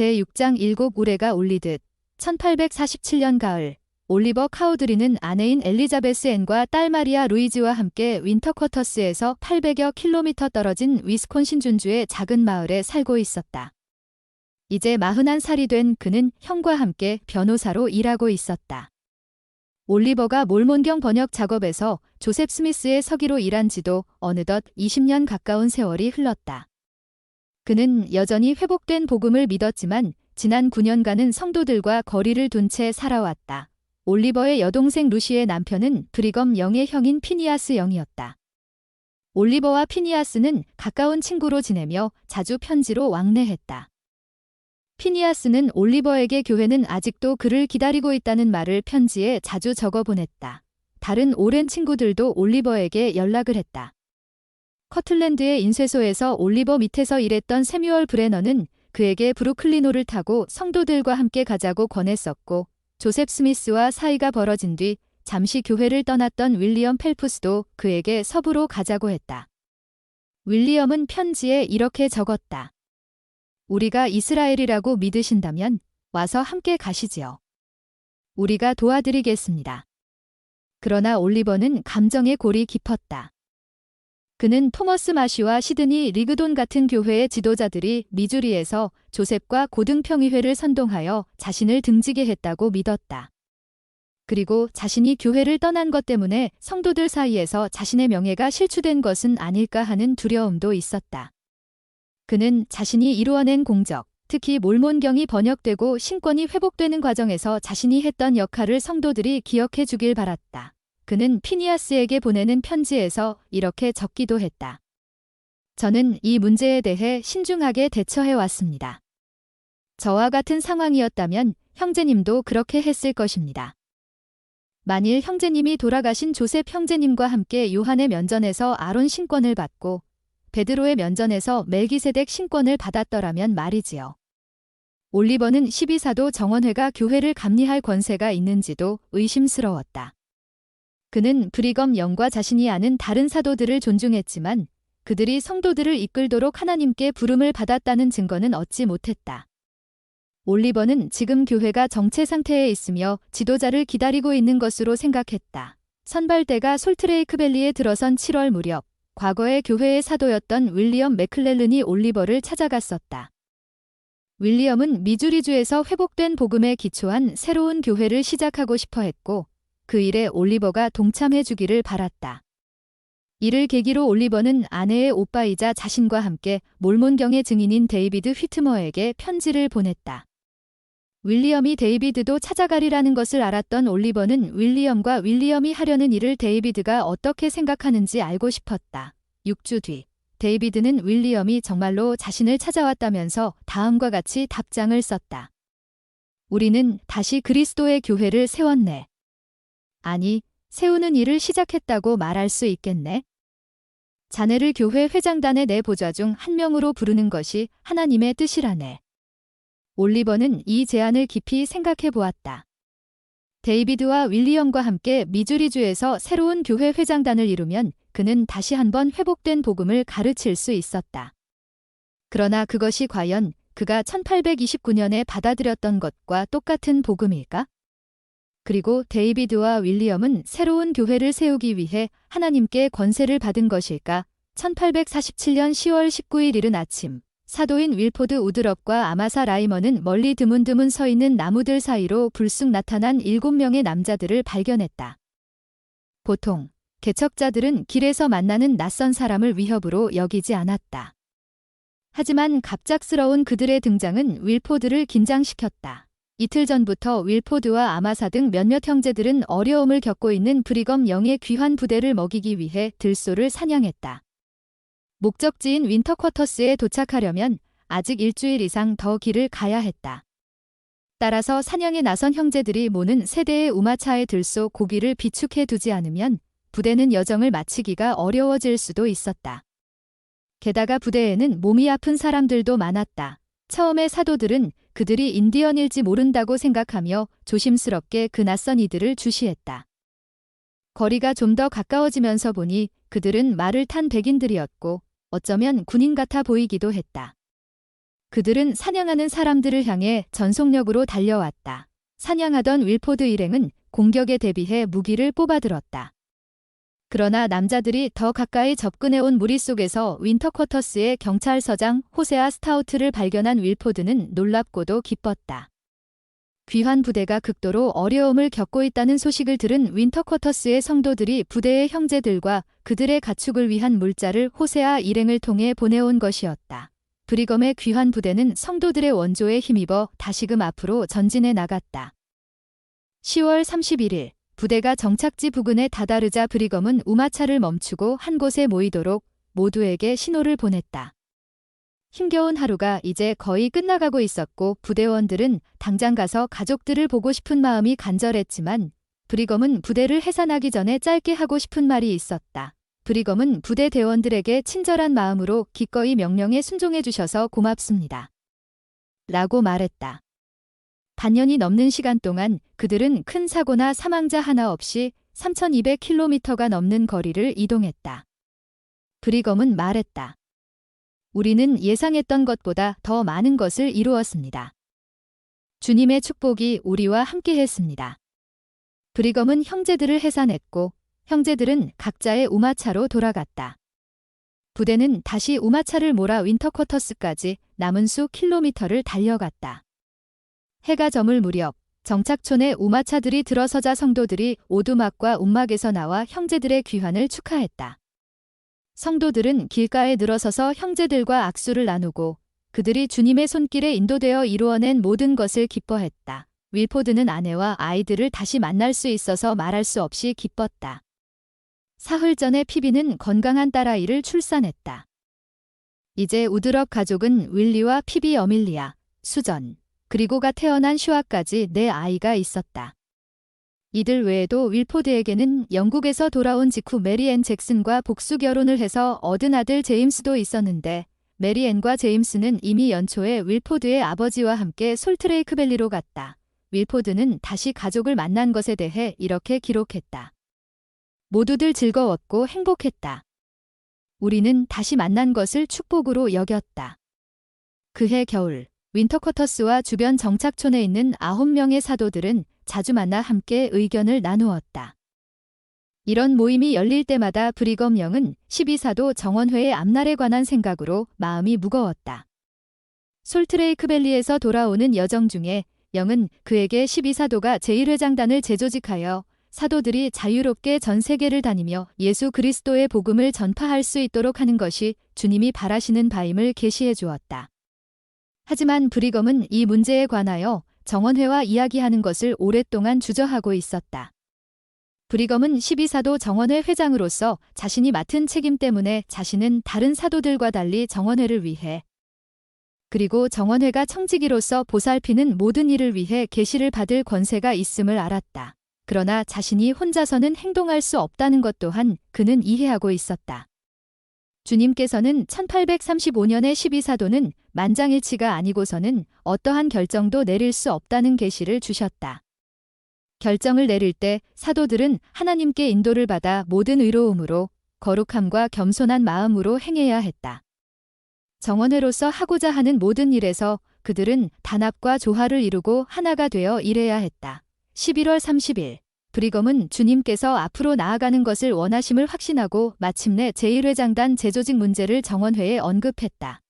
제6장 7우레가 울리듯 1847년 가을 올리버 카우드리는 아내인 엘리자베스 앤과 딸 마리아 루이즈와 함께 윈터쿼터스에서 800여 킬로미터 떨어진 위스콘신 준주의 작은 마을에 살고 있었다. 이제 41살이 된 그는 형과 함께 변호사로 일하고 있었다. 올리버가 몰몬경 번역 작업에서 조셉 스미스의 서기로 일한 지도 어느덧 20년 가까운 세월이 흘렀다. 그는 여전히 회복된 복음을 믿었지만 지난 9년간은 성도들과 거리를 둔 채 살아왔다. 올리버의 여동생 루시의 남편은 브리검 영의 형인 피니아스 영이었다. 올리버와 피니아스는 가까운 친구로 지내며 자주 편지로 왕래했다. 피니아스는 올리버에게 교회는 아직도 그를 기다리고 있다는 말을 편지에 자주 적어 보냈다. 다른 오랜 친구들도 올리버에게 연락을 했다. 커틀랜드의 인쇄소에서 올리버 밑에서 일했던 세뮤얼 브레너는 그에게 브루클리노를 타고 성도들과 함께 가자고 권했었고, 조셉 스미스와 사이가 벌어진 뒤 잠시 교회를 떠났던 윌리엄 펠프스도 그에게 서부로 가자고 했다. 윌리엄은 편지에 이렇게 적었다. 우리가 이스라엘이라고 믿으신다면 와서 함께 가시지요. 우리가 도와드리겠습니다. 그러나 올리버는 감정의 골이 깊었다. 그는 토머스 마시와 시드니 리그돈 같은 교회의 지도자들이 미주리에서 조셉과 고등평의회를 선동하여 자신을 등지게 했다고 믿었다. 그리고 자신이 교회를 떠난 것 때문에 성도들 사이에서 자신의 명예가 실추된 것은 아닐까 하는 두려움도 있었다. 그는 자신이 이루어낸 공적, 특히 몰몬경이 번역되고 신권이 회복되는 과정에서 자신이 했던 역할을 성도들이 기억해 주길 바랐다. 그는 피니아스에게 보내는 편지에서 이렇게 적기도 했다. 저는 이 문제에 대해 신중하게 대처해 왔습니다. 저와 같은 상황이었다면 형제님도 그렇게 했을 것입니다. 만일 형제님이 돌아가신 조셉 형제님과 함께 요한의 면전에서 아론 신권을 받고 베드로의 면전에서 멜기세덱 신권을 받았더라면 말이지요. 올리버는 12사도 정원회가 교회를 감리할 권세가 있는지도 의심스러웠다. 그는 브리검 영과 자신이 아는 다른 사도들을 존중했지만 그들이 성도들을 이끌도록 하나님께 부름을 받았다는 증거는 얻지 못했다. 올리버는 지금 교회가 정체 상태에 있으며 지도자를 기다리고 있는 것으로 생각했다. 선발대가 솔트레이크밸리에 들어선 7월 무렵 과거의 교회의 사도였던 윌리엄 맥클렐른이 올리버를 찾아갔었다. 윌리엄은 미주리주에서 회복된 복음에 기초한 새로운 교회를 시작하고 싶어 했고 그 일에 올리버가 동참해 주기를 바랐다. 이를 계기로 올리버는 아내의 오빠이자 자신과 함께 몰몬경의 증인인 데이비드 휘트머에게 편지를 보냈다. 윌리엄이 데이비드도 찾아가리라는 것을 알았던 올리버는 윌리엄이 하려는 일을 데이비드가 어떻게 생각하는지 알고 싶었다. 6주 뒤 데이비드는 윌리엄이 정말로 자신을 찾아왔다면서 다음과 같이 답장을 썼다. 우리는 다시 그리스도의 교회를 세웠네. 아니, 세우는 일을 시작했다고 말할 수 있겠네. 자네를 교회 회장단의 내 보좌 중 한 명으로 부르는 것이 하나님의 뜻이라네. 올리버는 이 제안을 깊이 생각해 보았다. 데이비드와 윌리엄과 함께 미주리주에서 새로운 교회 회장단을 이루면 그는 다시 한번 회복된 복음을 가르칠 수 있었다. 그러나 그것이 과연 그가 1829년에 받아들였던 것과 똑같은 복음일까? 그리고 데이비드와 윌리엄은 새로운 교회를 세우기 위해 하나님께 권세를 받은 것일까? 1847년 10월 19일 이른 아침, 사도인 윌포드 우드럽과 아마사 라이먼은 멀리 드문드문 서 있는 나무들 사이로 불쑥 나타난 7명의 남자들을 발견했다. 보통 개척자들은 길에서 만나는 낯선 사람을 위협으로 여기지 않았다. 하지만 갑작스러운 그들의 등장은 윌포드를 긴장시켰다. 이틀 전부터 윌포드와 아마사 등 몇몇 형제들은 어려움을 겪고 있는 브리검 영의 귀환 부대를 먹이기 위해 들소를 사냥했다. 목적지인 윈터쿼터스에 도착하려면 아직 일주일 이상 더 길을 가야 했다. 따라서 사냥에 나선 형제들이 모는 세 대의 우마차의 들소 고기를 비축해 두지 않으면 부대는 여정을 마치기가 어려워질 수도 있었다. 게다가 부대에는 몸이 아픈 사람들도 많았다. 처음에 사도들은 그들이 인디언일지 모른다고 생각하며 조심스럽게 그 낯선 이들을 주시했다. 거리가 좀 더 가까워지면서 보니 그들은 말을 탄 백인들이었고 어쩌면 군인 같아 보이기도 했다. 그들은 사냥하는 사람들을 향해 전속력으로 달려왔다. 사냥하던 윌포드 일행은 공격에 대비해 무기를 뽑아들었다. 그러나 남자들이 더 가까이 접근해온 무리 속에서 윈터쿼터스의 경찰서장 호세아 스타우트를 발견한 윌포드는 놀랍고도 기뻤다. 귀환 부대가 극도로 어려움을 겪고 있다는 소식을 들은 윈터쿼터스의 성도들이 부대의 형제들과 그들의 가축을 위한 물자를 호세아 일행을 통해 보내온 것이었다. 브리검의 귀환 부대는 성도들의 원조에 힘입어 다시금 앞으로 전진해 나갔다. 10월 31일 부대가 정착지 부근에 다다르자 브리검은 우마차를 멈추고 한 곳에 모이도록 모두에게 신호를 보냈다. 힘겨운 하루가 이제 거의 끝나가고 있었고 부대원들은 당장 가서 가족들을 보고 싶은 마음이 간절했지만 브리검은 부대를 해산하기 전에 짧게 하고 싶은 말이 있었다. 브리검은 부대 대원들에게 친절한 마음으로 기꺼이 명령에 순종해 주셔서 고맙습니다. 라고 말했다. 반년이 넘는 시간 동안 그들은 큰 사고나 사망자 하나 없이 3200km가 넘는 거리를 이동했다. 브리검은 말했다. 우리는 예상했던 것보다 더 많은 것을 이루었습니다. 주님의 축복이 우리와 함께했습니다. 브리검은 형제들을 해산했고 형제들은 각자의 우마차로 돌아갔다. 부대는 다시 우마차를 몰아 윈터쿼터스까지 남은 수 킬로미터를 달려갔다. 해가 저물 무렵 정착촌에 우마차들이 들어서자 성도들이 오두막과 움막에서 나와 형제들의 귀환을 축하했다. 성도들은 길가에 늘어서서 형제들과 악수를 나누고 그들이 주님의 손길에 인도되어 이루어낸 모든 것을 기뻐했다. 윌포드는 아내와 아이들을 다시 만날 수 있어서 말할 수 없이 기뻤다. 사흘 전에 피비는 건강한 딸아이를 출산했다. 이제 우드럭 가족은 윌리와 피비 어밀리아, 수전, 그리고가 태어난 슈아까지 네 아이가 있었다. 이들 외에도 윌포드에게는 영국에서 돌아온 직후 메리앤 잭슨과 복수 결혼을 해서 얻은 아들 제임스도 있었는데 메리앤과 제임스는 이미 연초에 윌포드의 아버지와 함께 솔트레이크밸리로 갔다. 윌포드는 다시 가족을 만난 것에 대해 이렇게 기록했다. 모두들 즐거웠고 행복했다. 우리는 다시 만난 것을 축복으로 여겼다. 그해 겨울 윈터쿼터스와 주변 정착촌에 있는 9명의 사도들은 자주 만나 함께 의견을 나누었다. 이런 모임이 열릴 때마다 브리검 영은 12사도 정원회의 앞날에 관한 생각으로 마음이 무거웠다. 솔트레이크밸리에서 돌아오는 여정 중에 영은 그에게 12사도가 제1회장단을 재조직하여 사도들이 자유롭게 전 세계를 다니며 예수 그리스도의 복음을 전파할 수 있도록 하는 것이 주님이 바라시는 바임을 계시해 주었다. 하지만 브리검은 이 문제에 관하여 정원회와 이야기하는 것을 오랫동안 주저하고 있었다. 브리검은 12사도 정원회 회장으로서 자신이 맡은 책임 때문에 자신은 다른 사도들과 달리 정원회를 위해 그리고 정원회가 청지기로서 보살피는 모든 일을 위해 계시를 받을 권세가 있음을 알았다. 그러나 자신이 혼자서는 행동할 수 없다는 것 또한 그는 이해하고 있었다. 주님께서는 1835년의 12사도는 만장일치가 아니고서는 어떠한 결정도 내릴 수 없다는 계시를 주셨다. 결정을 내릴 때 사도들은 하나님께 인도를 받아 모든 의로움으로 거룩함과 겸손한 마음으로 행해야 했다. 정원회로서 하고자 하는 모든 일에서 그들은 단합과 조화를 이루고 하나가 되어 일해야 했다. 11월 30일 브리검은 주님께서 앞으로 나아가는 것을 원하심을 확신하고 마침내 제1회장단 재조직 문제를 정원회에 언급했다.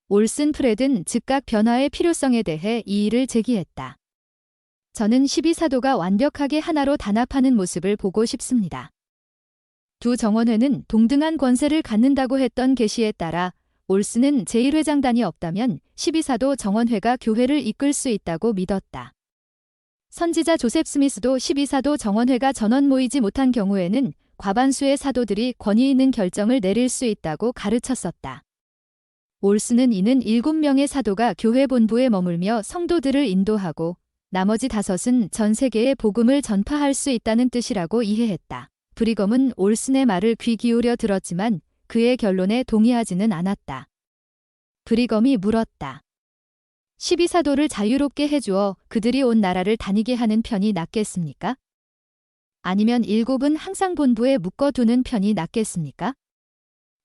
올슨 프ред은 즉각 변화의 필요성에 대해 이의를 제기했다. 저는 12사도가 완벽하게 하나로 단합하는 모습을 보고 싶습니다. 두 정원회는 동등한 권세를 갖는다고 했던 계시에 따라 올슨은 제1회장단이 없다면 12사도 정원회가 교회를 이끌 수 있다고 믿었다. 선지자 조셉 스미스도 12사도 정원회가 전원 모이지 못한 경우에는 과반수의 사도들이 권위 있는 결정을 내릴 수 있다고 가르쳤었다. 올슨은 이는 7명의 사도가 교회 본부에 머물며 성도들을 인도하고 나머지 5은 전 세계에 복음을 전파할 수 있다는 뜻이라고 이해했다. 브리검은 올슨의 말을 귀 기울여 들었지만 그의 결론에 동의하지는 않았다. 브리검이 물었다. 12사도를 자유롭게 해주어 그들이 온 나라를 다니게 하는 편이 낫겠습니까? 아니면 7은 항상 본부에 묶어두는 편이 낫겠습니까?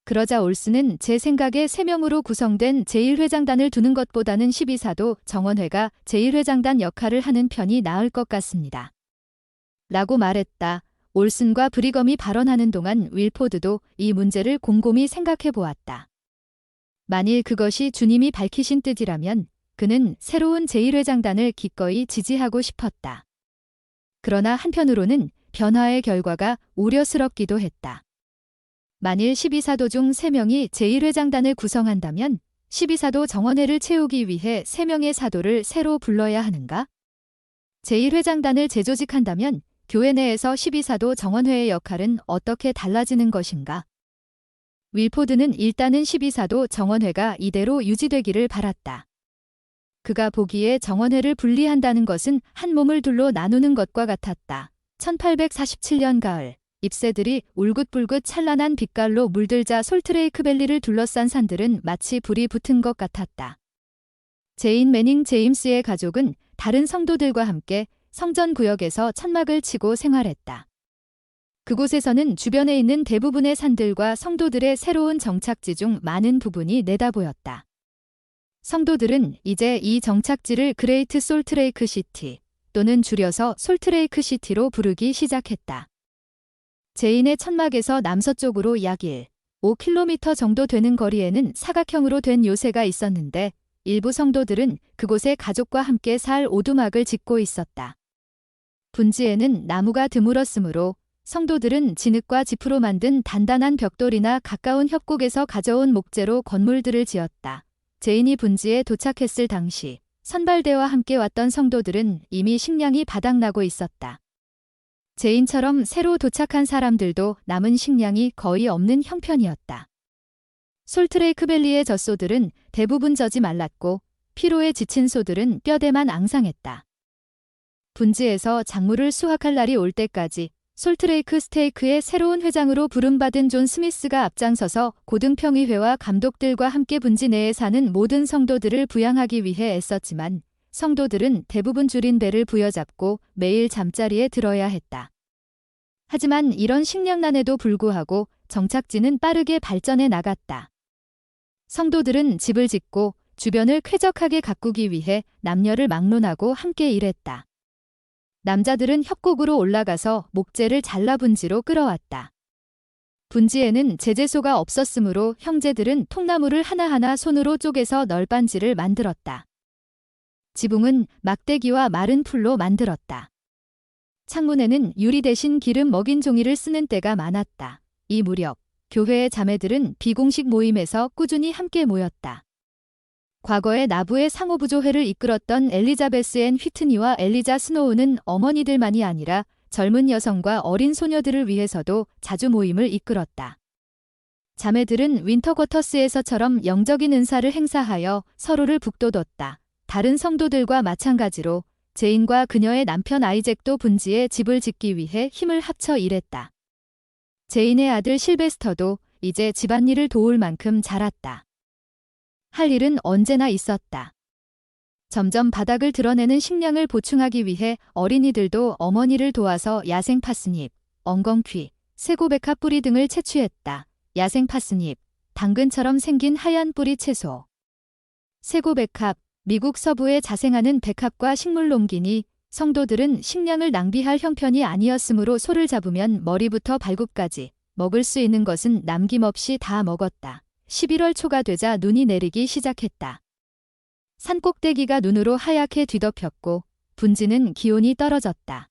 그러자 올슨은 제 생각에 3명으로 구성된 제1회장단을 두는 것보다는 12사도 정원회가 제1회장단 역할을 하는 편이 나을 것 같습니다. 라고 말했다. 올슨과 브리검이 발언하는 동안 윌포드도 이 문제를 곰곰이 생각해 보았다. 만일 그것이 주님이 밝히신 뜻이라면 그는 새로운 제1회장단을 기꺼이 지지하고 싶었다. 그러나 한편으로는 변화의 결과가 우려스럽기도 했다. 만일 12사도 중 3명이 제1회장단을 구성한다면 12사도 정원회를 채우기 위해 3명의 사도를 새로 불러야 하는가? 제1회장단을 재조직한다면 교회 내에서 12사도 정원회의 역할은 어떻게 달라지는 것인가? 윌포드는 일단은 12사도 정원회가 이대로 유지되기를 바랐다. 그가 보기에 정원회를 분리한다는 것은 한 몸을 둘로 나누는 것과 같았다. 1847년 가을, 잎새들이 울긋불긋 찬란한 빛깔로 물들자 솔트레이크밸리를 둘러싼 산들은 마치 불이 붙은 것 같았다. 제인 매닝 제임스의 가족은 다른 성도들과 함께 성전 구역에서 천막을 치고 생활했다. 그곳에서는 주변에 있는 대부분의 산들과 성도들의 새로운 정착지 중 많은 부분이 내다보였다. 성도들은 이제 이 정착지를 그레이트 솔트레이크 시티 또는 줄여서 솔트레이크 시티로 부르기 시작했다. 제인의 천막에서 남서쪽으로 약 5km 정도 되는 거리에는 사각형으로 된 요새가 있었는데 일부 성도들은 그곳에 가족과 함께 살 오두막을 짓고 있었다. 분지에는 나무가 드물었으므로 성도들은 진흙과 지프로 만든 단단한 벽돌이나 가까운 협곡에서 가져온 목재로 건물들을 지었다. 제인이 분지에 도착했을 당시 선발대와 함께 왔던 성도들은 이미 식량이 바닥나고 있었다. 제인처럼 새로 도착한 사람들도 남은 식량이 거의 없는 형편이었다. 솔트레이크밸리의 젖소들은 대부분 젖이 말랐고 피로에 지친 소들은 뼈대만 앙상했다. 분지에서 작물을 수확할 날이 올 때까지 솔트레이크 스테이크의 새로운 회장으로 부름받은 존 스미스가 앞장서서 고등평의회와 감독들과 함께 분지 내에 사는 모든 성도들을 부양하기 위해 애썼지만 성도들은 대부분 줄인 배를 부여잡고 매일 잠자리에 들어야 했다. 하지만 이런 식량난에도 불구하고 정착지는 빠르게 발전해 나갔다. 성도들은 집을 짓고 주변을 쾌적하게 가꾸기 위해 남녀를 막론하고 함께 일했다. 남자들은 협곡으로 올라가서 목재를 잘라 분지로 끌어왔다. 분지에는 제재소가 없었으므로 형제들은 통나무를 하나하나 손으로 쪼개서 널빤지를 만들었다. 지붕은 막대기와 마른 풀로 만들었다. 창문에는 유리 대신 기름 먹인 종이를 쓰는 때가 많았다. 이 무렵 교회의 자매들은 비공식 모임에서 꾸준히 함께 모였다. 과거에 나부의 상호부조회를 이끌었던 엘리자베스 앤 휘트니와 엘리자 스노우는 어머니들만이 아니라 젊은 여성과 어린 소녀들을 위해서도 자주 모임을 이끌었다. 자매들은 윈터쿼터스에서처럼 영적인 은사를 행사하여 서로를 북돋웠다. 다른 성도들과 마찬가지로 제인과 그녀의 남편 아이잭도 분지에 집을 짓기 위해 힘을 합쳐 일했다. 제인의 아들 실베스터도 이제 집안일을 도울 만큼 자랐다. 할 일은 언제나 있었다. 점점 바닥을 드러내는 식량을 보충하기 위해 어린이들도 어머니를 도와서 야생 파스닙, 엉겅퀴, 세고백합 뿌리 등을 채취했다. 야생 파스닙, 당근처럼 생긴 하얀 뿌리 채소. 세고백합, 미국 서부에 자생하는 백합과 식물농기니 성도들은 식량을 낭비할 형편이 아니었으므로 소를 잡으면 머리부터 발굽까지 먹을 수 있는 것은 남김없이 다 먹었다. 11월 초가 되자 눈이 내리기 시작했다. 산꼭대기가 눈으로 하얗게 뒤덮였고 분지는 기온이 떨어졌다.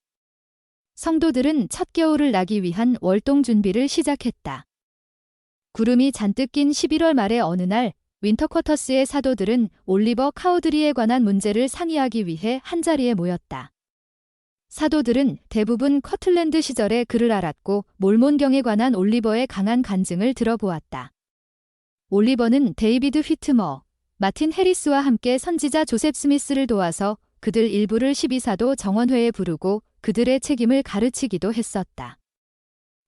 성도들은 첫 겨울을 나기 위한 월동 준비를 시작했다. 구름이 잔뜩 낀 11월 말의 어느 날 윈터쿼터스의 사도들은 올리버 카우드리에 관한 문제를 상의하기 위해 한자리에 모였다. 사도들은 대부분 커틀랜드 시절의 글을 알았고 몰몬경에 관한 올리버의 강한 간증을 들어보았다. 올리버는 데이비드 휘트머, 마틴 해리스와 함께 선지자 조셉 스미스를 도와서 그들 일부를 12사도 정원회에 부르고 그들의 책임을 가르치기도 했었다.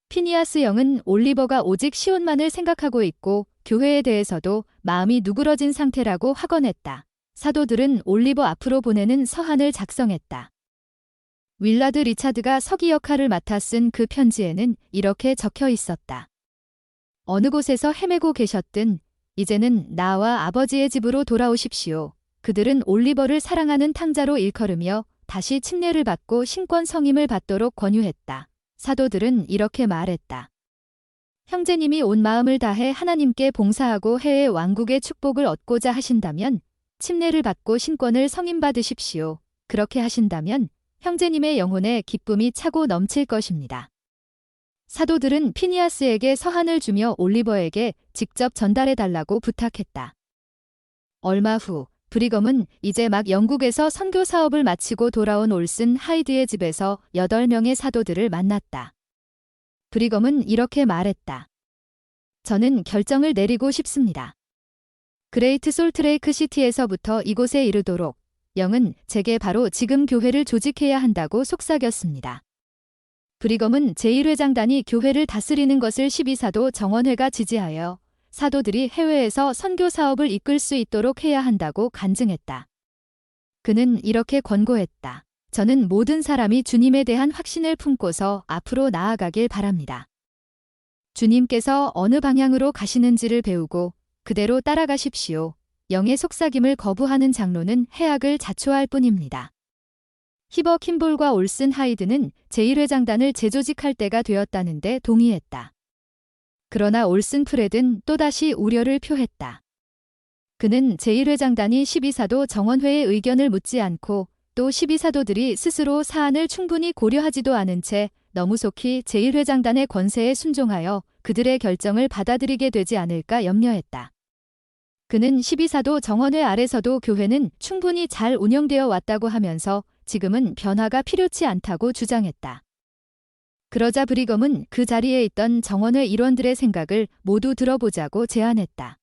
피니아스 영은 올리버가 오직 시온만을 생각하고 있고 교회에 대해서도 마음이 누그러진 상태라고 확언했다. 사도들은 올리버 앞으로 보내는 서한을 작성했다. 윌라드 리차드가 서기 역할을 맡아 쓴 그 편지에는 이렇게 적혀 있었다. 어느 곳에서 헤매고 계셨든 이제는 나와 아버지의 집으로 돌아오십시오. 그들은 올리버를 사랑하는 탕자로 일컬으며 다시 침례를 받고 신권 성임을 받도록 권유했다. 사도들은 이렇게 말했다. 형제님이 온 마음을 다해 하나님께 봉사하고 해외 왕국의 축복을 얻고자 하신다면 침례를 받고 신권을 성임받으십시오. 그렇게 하신다면 형제님의 영혼에 기쁨이 차고 넘칠 것입니다. 사도들은 피니아스에게 서한을 주며 올리버에게 직접 전달해달라고 부탁했다. 얼마 후 브리검은 이제 막 영국에서 선교 사업을 마치고 돌아온 올슨 하이드의 집에서 8명의 사도들을 만났다. 브리검은 이렇게 말했다. 저는 결정을 내리고 싶습니다. 그레이트 솔트레이크 시티에서부터 이곳에 이르도록 영은 제게 바로 지금 교회를 조직해야 한다고 속삭였습니다. 브리검은 제1회장단이 교회를 다스리는 것을 12사도 정원회가 지지하여 사도들이 해외에서 선교 사업을 이끌 수 있도록 해야 한다고 간증했다. 그는 이렇게 권고했다. 저는 모든 사람이 주님에 대한 확신을 품고서 앞으로 나아가길 바랍니다. 주님께서 어느 방향으로 가시는지를 배우고 그대로 따라가십시오. 영의 속삭임을 거부하는 장로는 해악을 자초할 뿐입니다. 히버 킴볼과 올슨 하이드는 제1회장단을 재조직할 때가 되었다는데 동의했다. 그러나 올슨 프렛은 또다시 우려를 표했다. 그는 제1회장단이 12사도 정원회의 의견을 묻지 않고 또 12사도들이 스스로 사안을 충분히 고려하지도 않은 채 너무 속히 제1회장단의 권세에 순종하여 그들의 결정을 받아들이게 되지 않을까 염려했다. 그는 12사도 정원회 아래서도 교회는 충분히 잘 운영되어 왔다고 하면서 지금은 변화가 필요치 않다고 주장했다. 그러자 브리검은 그 자리에 있던 정원회 일원들의 생각을 모두 들어보자고 제안했다.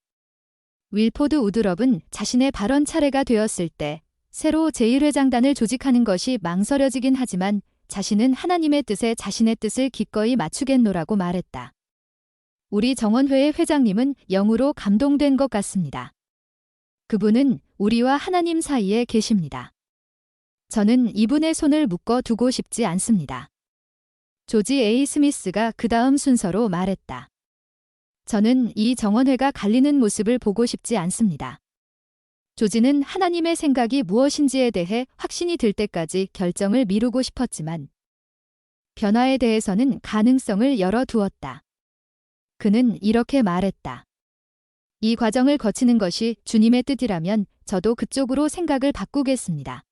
윌포드 우드럽은 자신의 발언 차례가 되었을 때 새로 제1회장단을 조직하는 것이 망설여지긴 하지만 자신은 하나님의 뜻에 자신의 뜻을 기꺼이 맞추겠노라고 말했다. 우리 정원회의 회장님은 영으로 감동된 것 같습니다. 그분은 우리와 하나님 사이에 계십니다. 저는 이분의 손을 묶어 두고 싶지 않습니다. 조지 A. 스미스가 그 다음 순서로 말했다. 저는 이 정원회가 갈리는 모습을 보고 싶지 않습니다. 조지는 하나님의 생각이 무엇인지에 대해 확신이 들 때까지 결정을 미루고 싶었지만 변화에 대해서는 가능성을 열어두었다. 그는 이렇게 말했다. 이 과정을 거치는 것이 주님의 뜻이라면 저도 그쪽으로 생각을 바꾸겠습니다.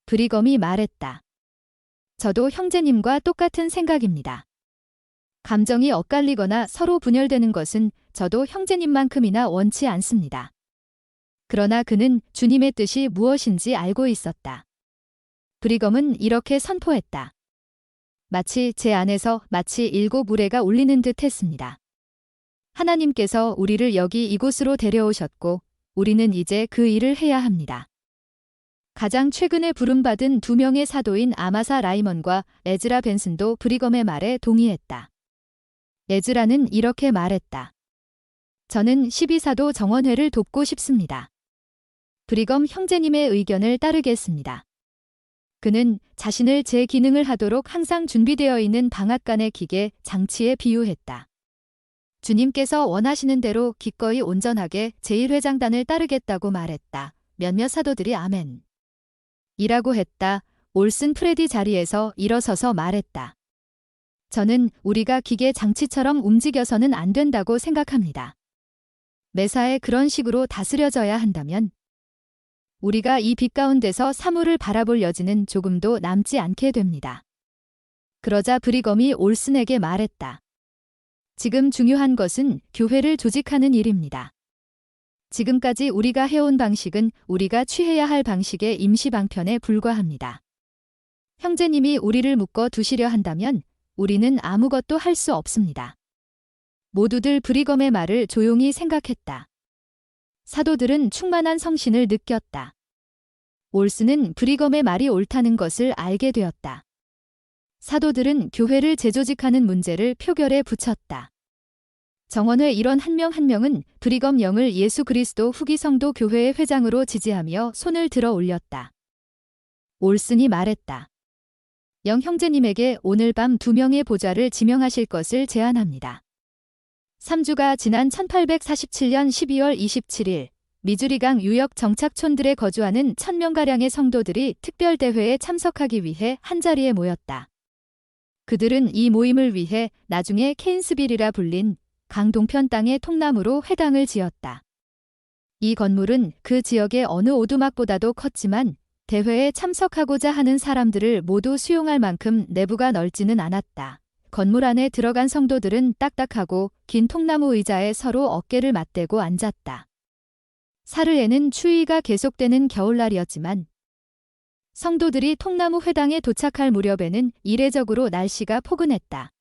브리검이 말했다. 저도 형제님과 똑같은 생각입니다. 감정이 엇갈리거나 서로 분열되는 것은 저도 형제님만큼이나 원치 않습니다. 그러나 그는 주님의 뜻이 무엇인지 알고 있었다. 브리검은 이렇게 선포했다. 마치 제 안에서 마치 7 우레가 울리는 듯 했습니다. 하나님께서 우리를 여기 이곳으로 데려오셨고 우리는 이제 그 일을 해야 합니다. 가장 최근에 부름받은 2명의 사도인 아마사 라이먼과 에즈라 벤슨도 브리검의 말에 동의했다. 에즈라는 이렇게 말했다. 저는 12사도 정원회를 돕고 싶습니다. 브리검 형제님의 의견을 따르겠습니다. 그는 자신을 제 기능을 하도록 항상 준비되어 있는 방앗간의 기계, 장치에 비유했다. 주님께서 원하시는 대로 기꺼이 온전하게 제1회장단을 따르겠다고 말했다. 몇몇 사도들이 아멘. 이라고 했다. 올슨 프레디 자리에서 일어서서 말했다. 저는 우리가 기계 장치처럼 움직여서는 안 된다고 생각합니다. 매사에 그런 식으로 다스려져야 한다면 우리가 이 빛 가운데서 사물을 바라볼 여지는 조금도 남지 않게 됩니다. 그러자 브리검이 올슨에게 말했다. 지금 중요한 것은 교회를 조직하는 일입니다. 지금까지 우리가 해온 방식은 우리가 취해야 할 방식의 임시 방편에 불과합니다. 형제님이 우리를 묶어 두시려 한다면 우리는 아무것도 할 수 없습니다. 모두들 브리검의 말을 조용히 생각했다. 사도들은 충만한 성신을 느꼈다. 올슨은 브리검의 말이 옳다는 것을 알게 되었다. 사도들은 교회를 재조직하는 문제를 표결에 붙였다. 정원회 일원 한 명 한 명은 브리검 영을 예수 그리스도 후기 성도 교회의 회장으로 지지하며 손을 들어 올렸다. 올슨이 말했다. 영 형제님에게 오늘 밤 2명의 보좌를 지명하실 것을 제안합니다. 3주가 지난 1847년 12월 27일 미주리강 유역 정착촌들에 거주하는 1000명가량의 성도들이 특별대회에 참석하기 위해 한자리에 모였다. 그들은 이 모임을 위해 나중에 케인스빌이라 불린 강 동편 땅의 통나무로 회당을 지었다. 이 건물은 그 지역의 어느 오두막보다도 컸지만 대회에 참석하고자 하는 사람들을 모두 수용할 만큼 내부가 넓지는 않았다. 건물 안에 들어간 성도들은 딱딱하고 긴 통나무 의자에 서로 어깨를 맞대고 앉았다. 사르에는 추위가 계속되는 겨울날이었지만 성도들이 통나무 회당에 도착할 무렵에는 이례적으로 날씨가 포근했다.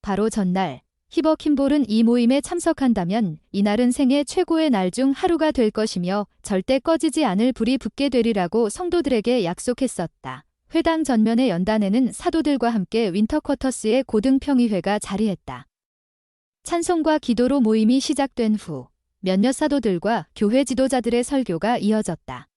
바로 전날 히버 킴볼은 이 모임에 참석한다면 이날은 생애 최고의 날 중 하루가 될 것이며 절대 꺼지지 않을 불이 붙게 되리라고 성도들에게 약속했었다. 회당 전면의 연단에는 사도들과 함께 윈터쿼터스의 고등평의회가 자리했다. 찬송과 기도로 모임이 시작된 후 몇몇 사도들과 교회 지도자들의 설교가 이어졌다.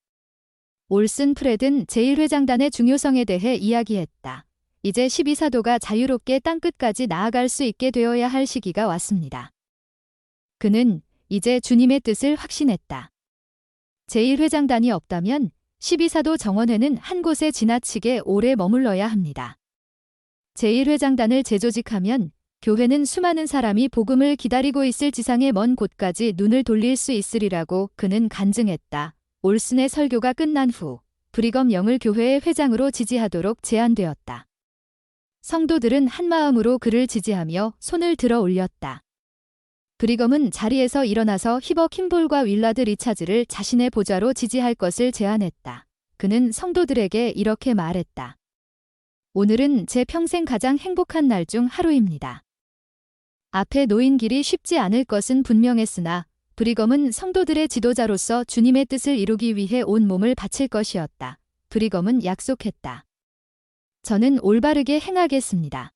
올슨 프레든 제1회장단의 중요성에 대해 이야기했다. 이제 12사도가 자유롭게 땅끝까지 나아갈 수 있게 되어야 할 시기가 왔습니다. 그는 이제 주님의 뜻을 확신했다. 제1회장단이 없다면 12사도 정원회는 한 곳에 지나치게 오래 머물러야 합니다. 제1회장단을 재조직하면 교회는 수많은 사람이 복음을 기다리고 있을 지상의 먼 곳까지 눈을 돌릴 수 있으리라고 그는 간증했다. 올슨의 설교가 끝난 후 브리검 영을 교회의 회장으로 지지하도록 제안되었다. 성도들은 한마음으로 그를 지지하며 손을 들어 올렸다. 브리검은 자리에서 일어나서 히버 킴볼과 윌라드 리차즈를 자신의 보좌로 지지할 것을 제안했다. 그는 성도들에게 이렇게 말했다. 오늘은 제 평생 가장 행복한 날 중 하루입니다. 앞에 놓인 길이 쉽지 않을 것은 분명했으나 브리검은 성도들의 지도자로서 주님의 뜻을 이루기 위해 온 몸을 바칠 것이었다. 브리검은 약속했다. 저는 올바르게 행하겠습니다.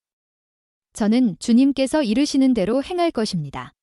저는 주님께서 이르시는 대로 행할 것입니다.